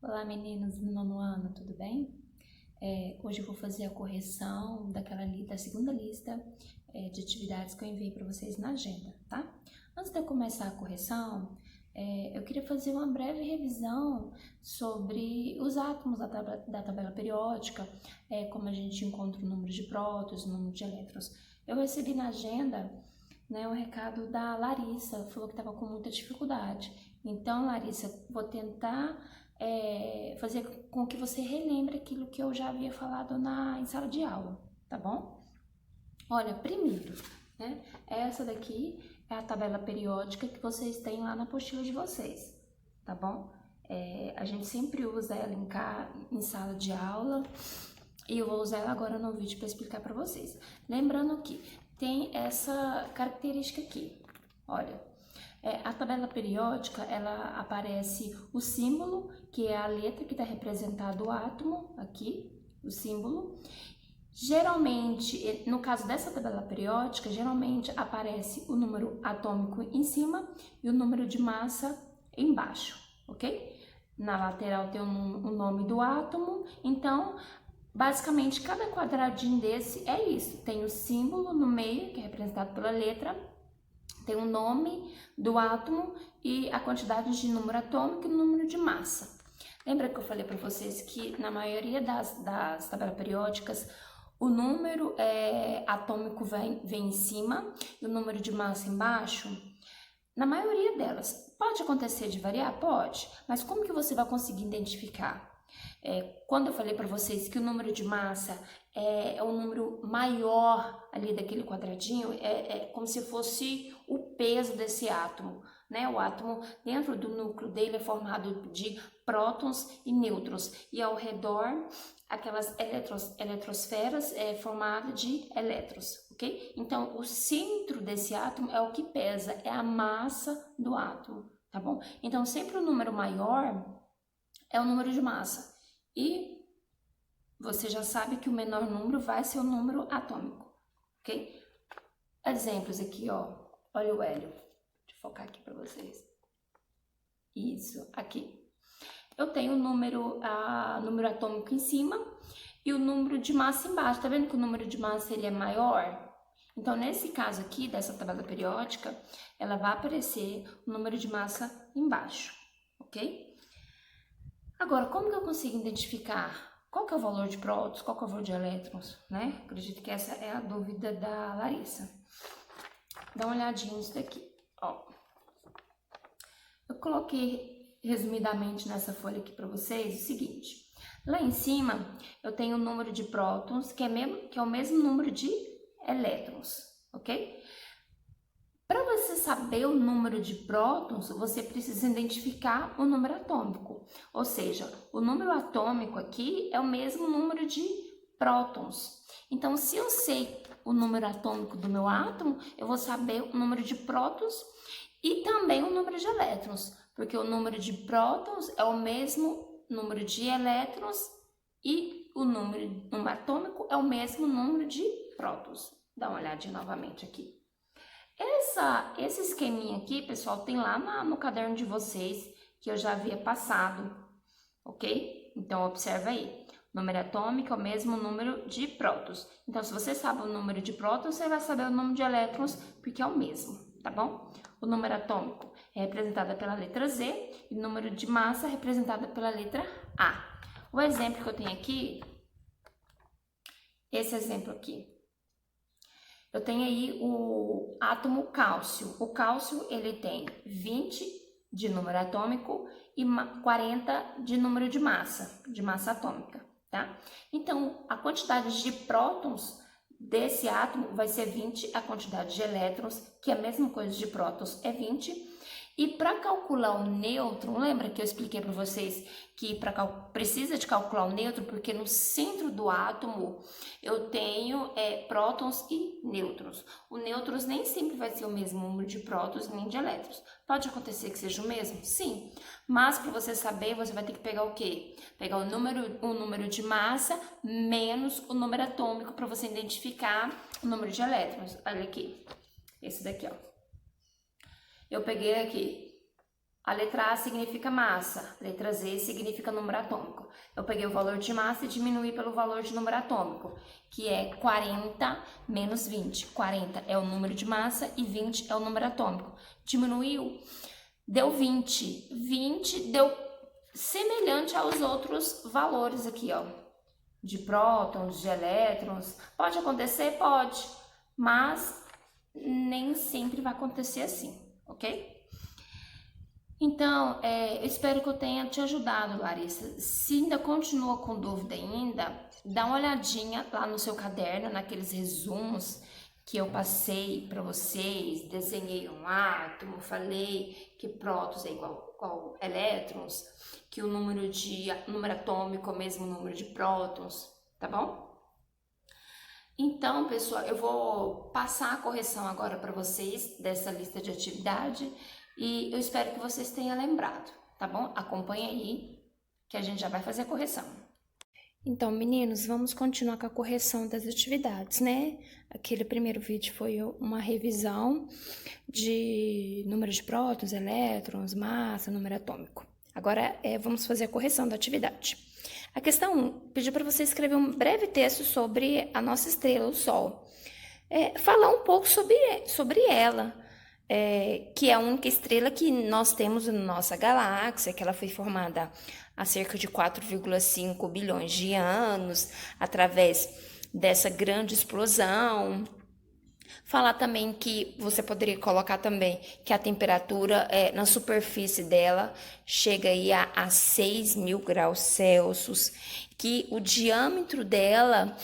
Olá meninos do nono ano, tudo bem? Hoje eu vou fazer a correção da segunda lista de atividades que eu enviei para vocês na agenda, tá? Antes de eu começar a correção, eu queria fazer uma breve revisão sobre os átomos da tabela periódica, como a gente encontra o número de prótons, o número de elétrons. Eu recebi na agenda, né, um recado da Larissa, falou que estava com muita dificuldade. Então, Larissa, vou tentar fazer com que você relembre aquilo que eu já havia falado em sala de aula, tá bom? Olha, primeiro, né, essa daqui é a tabela periódica que vocês têm lá na apostila de vocês, tá bom? A gente sempre usa ela em sala de aula e eu vou usar ela agora no vídeo para explicar para vocês. Lembrando que tem essa característica aqui, olha. A tabela periódica, ela aparece o símbolo, que é a letra que está representado o átomo, aqui, o símbolo. Geralmente, no caso dessa tabela periódica, geralmente aparece o número atômico em cima e o número de massa embaixo, ok? Na lateral tem o nome do átomo, então, basicamente, cada quadradinho desse é isso. Tem o símbolo no meio, que é representado pela letra, tem o nome do átomo e a quantidade de número atômico e número de massa. Lembra que eu falei para vocês que na maioria das tabelas periódicas o número atômico vem em cima e o número de massa embaixo? Na maioria delas. Pode acontecer de variar? Pode. Mas como que você vai conseguir identificar? Quando eu falei para vocês que o número de massa é o número maior ali daquele quadradinho, é como se fosse o peso desse átomo, né? O átomo, dentro do núcleo dele, é formado de prótons e nêutrons, e ao redor, aquelas eletrosferas é formada de elétrons, ok? Então, o centro desse átomo é o que pesa, é a massa do átomo, tá bom? Então, sempre o número maior é o número de massa. E você já sabe que o menor número vai ser o número atômico, ok? Exemplos aqui, ó. Olha o hélio. Deixa eu focar aqui para vocês. Isso, aqui. Eu tenho o número atômico em cima e o número de massa embaixo. Tá vendo que o número de massa ele é maior? Então, nesse caso aqui, dessa tabela periódica, ela vai aparecer o número de massa embaixo, ok? Agora, como que eu consigo identificar qual que é o valor de prótons, qual que é o valor de elétrons, né? Acredito que essa é a dúvida da Larissa. Dá uma olhadinha nisso daqui, ó. Eu coloquei resumidamente nessa folha aqui para vocês o seguinte. Lá em cima, eu tenho o número de prótons, que é o mesmo número de elétrons, ok? Para você saber o número de prótons, você precisa identificar o número atômico. Ou seja, o número atômico aqui é o mesmo número de prótons. Então, se eu sei o número atômico do meu átomo, eu vou saber o número de prótons e também o número de elétrons, porque o número de prótons é o mesmo número de elétrons e o número atômico é o mesmo número de prótons. Dá uma olhadinha novamente aqui. Esse esqueminha aqui, pessoal, tem lá no caderno de vocês, que eu já havia passado, ok? Então, observa aí. O número atômico é o mesmo número de prótons. Então, se você sabe o número de prótons, você vai saber o número de elétrons, porque é o mesmo, tá bom? O número atômico é representado pela letra Z e o número de massa é representado pela letra A. O exemplo que eu tenho aqui, esse exemplo aqui. Eu tenho aí o átomo cálcio. O cálcio, ele tem 20 de número atômico e 40 de número de massa atômica, tá? Então, a quantidade de prótons desse átomo vai ser 20, a quantidade de elétrons, que é a mesma coisa de prótons, é 20. E para calcular o nêutron, lembra que eu expliquei para vocês que precisa de calcular o nêutron, porque no centro do átomo eu tenho prótons e nêutrons. O nêutrons nem sempre vai ser o mesmo número de prótons nem de elétrons. Pode acontecer que seja o mesmo? Sim. Mas para você saber, você vai ter que pegar o quê? Pegar o número de massa menos o número atômico para você identificar o número de elétrons. Olha aqui. Esse daqui, ó. Eu peguei aqui A letra A significa massa, a letra Z significa número atômico. Eu peguei o valor de massa e diminuí pelo valor de número atômico, que é 40 menos 20. 40 é o número de massa e 20 é o número atômico. Diminuiu, deu 20. 20 deu semelhante aos outros valores aqui, ó, de prótons, de elétrons. Pode acontecer? Pode, mas nem sempre vai acontecer assim, ok? Então, eu espero que eu tenha te ajudado, Larissa. Se ainda continua com dúvida ainda, dá uma olhadinha lá no seu caderno, naqueles resumos que eu passei para vocês, desenhei um átomo, falei que prótons é igual elétrons, que o número atômico é o mesmo número de prótons, tá bom? Então, pessoal, eu vou passar a correção agora para vocês dessa lista de atividade e eu espero que vocês tenham lembrado, tá bom? Acompanha aí que a gente já vai fazer a correção. Então, meninos, vamos continuar com a correção das atividades, né? Aquele primeiro vídeo foi uma revisão de número de prótons, elétrons, massa, número atômico. Agora, vamos fazer a correção da atividade. A questão 1, pediu para você escrever um breve texto sobre a nossa estrela, o Sol. Falar um pouco sobre ela, que é a única estrela que nós temos na nossa galáxia, que ela foi formada há cerca de 4,5 bilhões de anos, através dessa grande explosão. Falar também que você poderia colocar também que a temperatura na superfície dela chega aí a 6.000 graus Celsius, que o diâmetro dela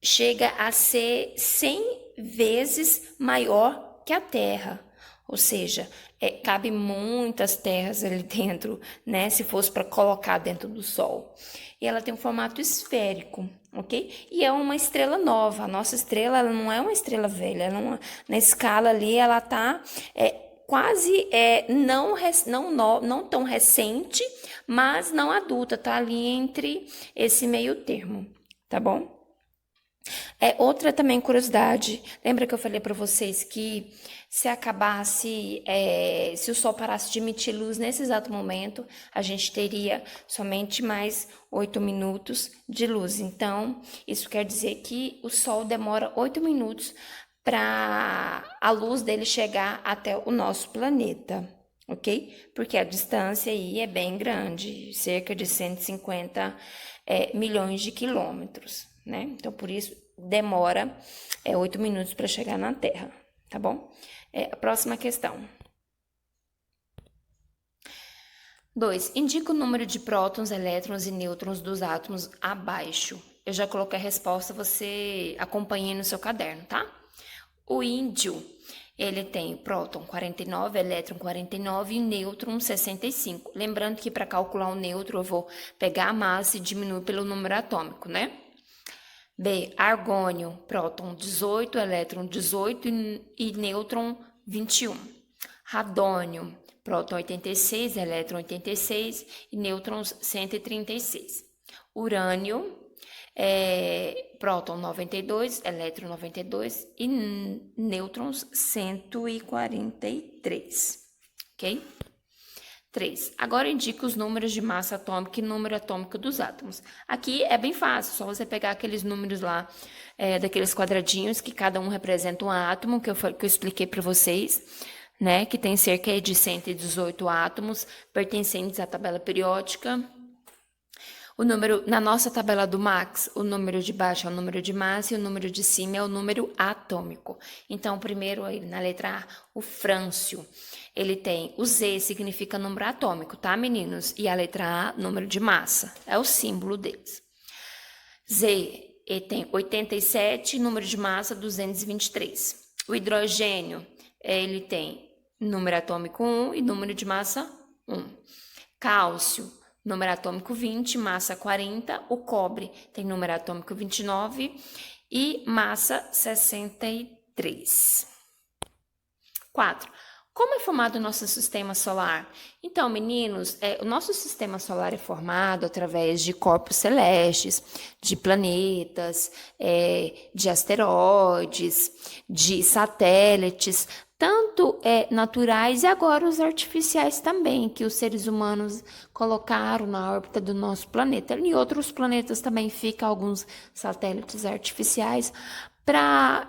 chega a ser 100 vezes maior que a Terra. Ou seja, cabe muitas terras ali dentro, né? Se fosse para colocar dentro do Sol. E ela tem um formato esférico, ok? E é uma estrela nova. A nossa estrela, ela não é uma estrela velha. Ela na escala ali, ela tá quase não tão recente, mas não adulta. Tá ali entre esse meio termo, tá bom? Outra também curiosidade, lembra que eu falei para vocês que se acabasse, se o Sol parasse de emitir luz nesse exato momento, a gente teria somente mais 8 minutos de luz. Então, isso quer dizer que o Sol demora 8 minutos para a luz dele chegar até o nosso planeta, ok? Porque a distância aí é bem grande, cerca de 150 milhões de quilômetros, né? Então, por isso, demora 8 minutos para chegar na Terra, tá bom? A próxima questão. 2. Indica o número de prótons, elétrons e nêutrons dos átomos abaixo. Eu já coloquei a resposta, você acompanha no seu caderno, tá? O índio, ele tem próton 49, elétron 49 e nêutron 65. Lembrando que para calcular o nêutron eu vou pegar a massa e diminuir pelo número atômico, né? B, argônio, próton 18, elétron 18 e nêutron 21. Radônio, próton 86, elétron 86 e nêutrons 136. Urânio, próton 92, elétron 92 e nêutrons 143, ok? 3. Agora indica os números de massa atômica e número atômico dos átomos. Aqui é bem fácil, só você pegar aqueles números lá, daqueles quadradinhos que cada um representa um átomo, que eu expliquei para vocês, né? Que tem cerca de 118 átomos pertencentes à tabela periódica. O número, na nossa tabela do Max, o número de baixo é o número de massa e o número de cima é o número atômico. Então, primeiro, na letra A, o frâncio, ele tem o Z, significa número atômico, tá, meninos? E a letra A, número de massa, é o símbolo deles. Z, ele tem 87, número de massa 223. O hidrogênio, ele tem número atômico 1 e número de massa 1. Cálcio, número atômico 20, massa 40. O cobre tem número atômico 29 e massa 63. 4. Como é formado o nosso sistema solar? Então, meninos, o nosso sistema solar é formado através de corpos celestes, de planetas, de asteroides, de satélites. tanto naturais e agora os artificiais também, que os seres humanos colocaram na órbita do nosso planeta. Em outros planetas também ficam alguns satélites artificiais para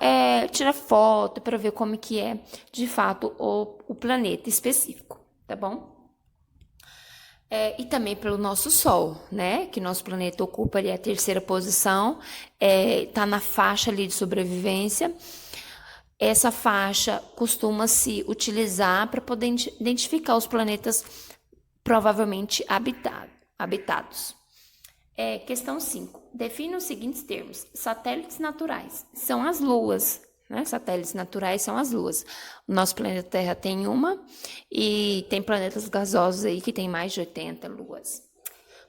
tirar foto, para ver como que é de fato o planeta específico, tá bom? E também pelo nosso Sol, né? Que nosso planeta ocupa ali a terceira posição, tá na faixa ali de sobrevivência. Essa faixa costuma se utilizar para poder identificar os planetas provavelmente habitados. Questão 5. Define os seguintes termos. Satélites naturais são as luas, né? Satélites naturais são as luas. O nosso planeta Terra tem uma e tem planetas gasosos aí que tem mais de 80 luas.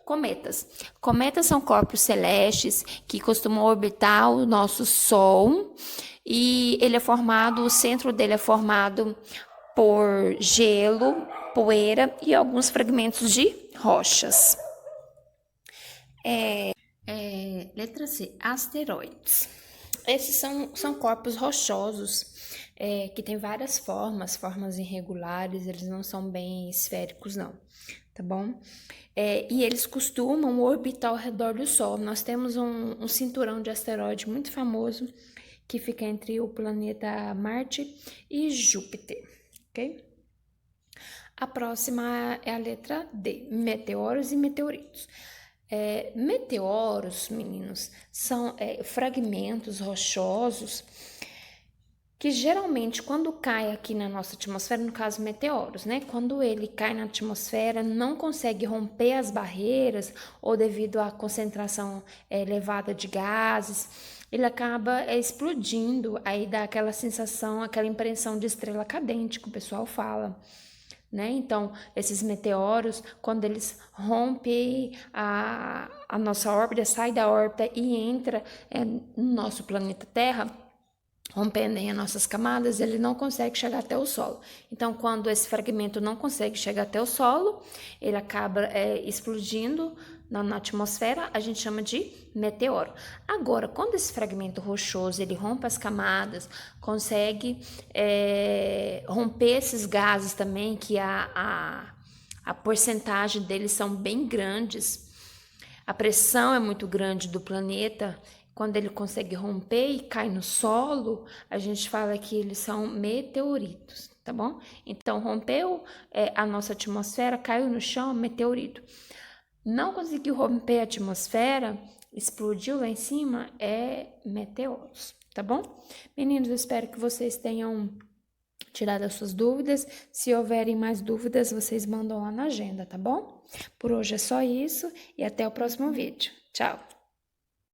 Cometas. Cometas são corpos celestes que costumam orbitar o nosso Sol e o centro dele é formado por gelo, poeira e alguns fragmentos de rochas. Letra C, asteroides. Esses são corpos rochosos que têm várias formas irregulares, eles não são bem esféricos não, tá bom? E eles costumam orbitar ao redor do Sol. Nós temos um cinturão de asteroide muito famoso que fica entre o planeta Marte e Júpiter, ok? A próxima é a letra D, meteoros e meteoritos. Meteoros, meninos, são fragmentos rochosos que geralmente quando cai aqui na nossa atmosfera, no caso meteoros, né? Quando ele cai na atmosfera, não consegue romper as barreiras ou devido à concentração elevada de gases, ele acaba explodindo, aí dá aquela sensação, aquela impressão de estrela cadente que o pessoal fala. Né? Então, esses meteoros, quando eles rompem a nossa órbita, sai da órbita e entra no nosso planeta Terra, rompendo as nossas camadas, ele não consegue chegar até o solo. Então, quando esse fragmento não consegue chegar até o solo, ele acaba explodindo na atmosfera, a gente chama de meteoro. Agora, quando esse fragmento rochoso ele rompe as camadas, consegue romper esses gases também, que a porcentagem deles são bem grandes, a pressão é muito grande do planeta. Quando ele consegue romper e cai no solo, a gente fala que eles são meteoritos, tá bom? Então, rompeu a nossa atmosfera, caiu no chão, meteorito. Não conseguiu romper a atmosfera, explodiu lá em cima, meteoros, tá bom? Meninos, eu espero que vocês tenham tirado as suas dúvidas. Se houverem mais dúvidas, vocês mandam lá na agenda, tá bom? Por hoje é só isso e até o próximo vídeo. Tchau!